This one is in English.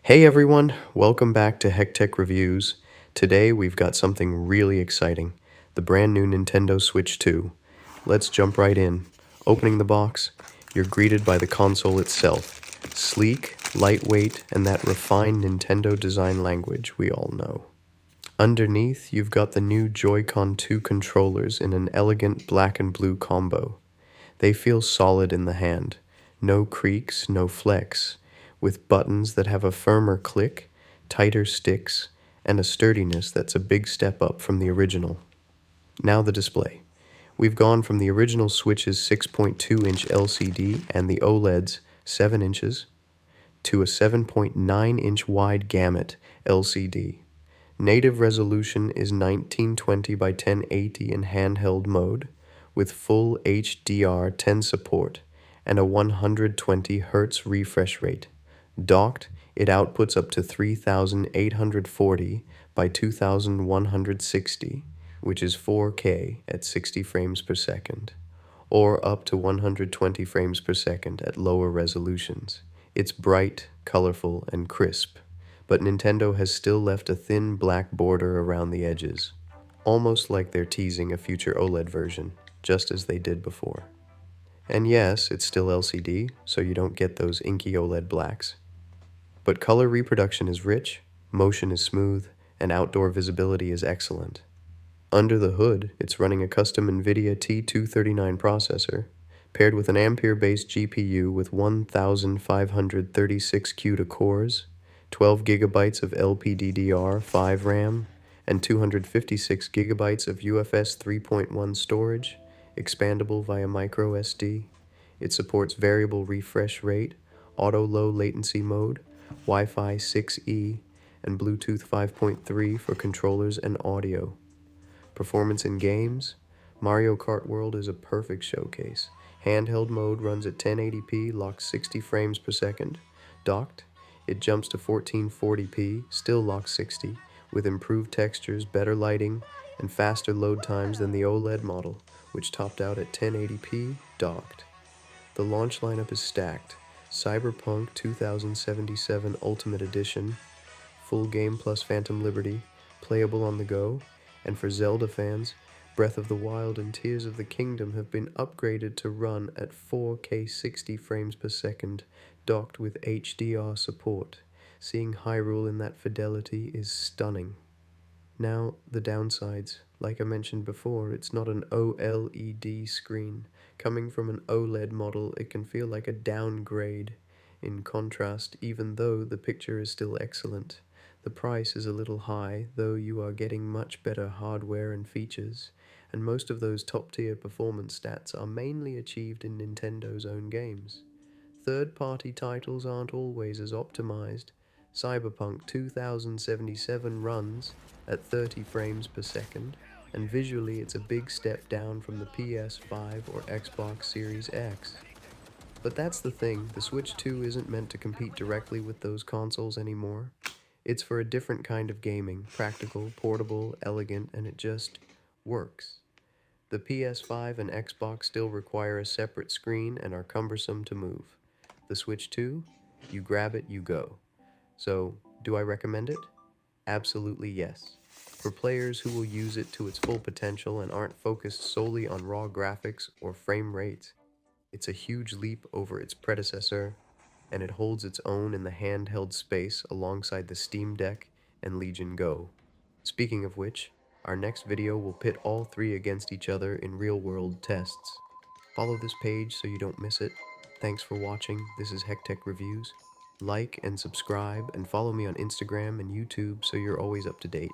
Hey everyone, welcome back to HeckTech Reviews. Today we've got something really exciting, the brand new Nintendo Switch 2. Let's jump right in. Opening the box, you're greeted by the console itself. Sleek, lightweight, and that refined Nintendo design language we all know. Underneath, you've got the new Joy-Con 2 controllers in an elegant black and blue combo. They feel solid in the hand. No creaks, no flex, with buttons that have a firmer click, tighter sticks, and a sturdiness that's a big step up from the original. Now the display. We've gone from the original Switch's 6.2-inch LCD and the OLED's 7 inches to a 7.9-inch wide gamut LCD. Native resolution is 1920 by 1080 in handheld mode, with full HDR10 support and a 120 Hz refresh rate. Docked, it outputs up to 3840 by 2160, which is 4K at 60 frames per second, or up to 120 frames per second at lower resolutions. It's bright, colorful, and crisp, but Nintendo has still left a thin black border around the edges, almost like they're teasing a future OLED version, just as they did before. And yes, it's still LCD, so you don't get those inky OLED blacks. But color reproduction is rich, motion is smooth, and outdoor visibility is excellent. Under the hood, it's running a custom Nvidia T239 processor, paired with an Ampere-based GPU with 1,536 CUDA cores, 12 GB of LPDDR5 RAM, and 256 GB of UFS 3.1 storage, expandable via microSD. It supports variable refresh rate, auto low latency mode, Wi-Fi 6E, and Bluetooth 5.3 for controllers and audio. Performance in games, Mario Kart World is a perfect showcase. Handheld mode runs at 1080p, locks 60 frames per second. Docked, it jumps to 1440p, still locks 60, with improved textures, better lighting, and faster load times than the OLED model, which topped out at 1080p, docked. The launch lineup is stacked. Cyberpunk 2077 Ultimate Edition, full game plus Phantom Liberty, playable on the go, and for Zelda fans, Breath of the Wild and Tears of the Kingdom have been upgraded to run at 4K 60 frames per second, docked with HDR support. Seeing Hyrule in that fidelity is stunning. Now, the downsides. Like I mentioned before, it's not an OLED screen. Coming from an OLED model, it can feel like a downgrade. In contrast, even though the picture is still excellent, the price is a little high, though you are getting much better hardware and features, and most of those top-tier performance stats are mainly achieved in Nintendo's own games. Third-party titles aren't always as optimized. Cyberpunk 2077 runs at 30 frames per second, and visually it's a big step down from the PS5 or Xbox Series X. But that's the thing, the Switch 2 isn't meant to compete directly with those consoles anymore. It's for a different kind of gaming, practical, portable, elegant, and it just works. The PS5 and Xbox still require a separate screen and are cumbersome to move. The Switch 2, you grab it, you go. So, do I recommend it? Absolutely yes. For players who will use it to its full potential and aren't focused solely on raw graphics or frame rates, it's a huge leap over its predecessor, and it holds its own in the handheld space alongside the Steam Deck and Legion Go. Speaking of which, our next video will pit all three against each other in real-world tests. Follow this page so you don't miss it. Thanks for watching. This is HeckTech Reviews. Like and subscribe, and follow me on Instagram and YouTube so you're always up to date.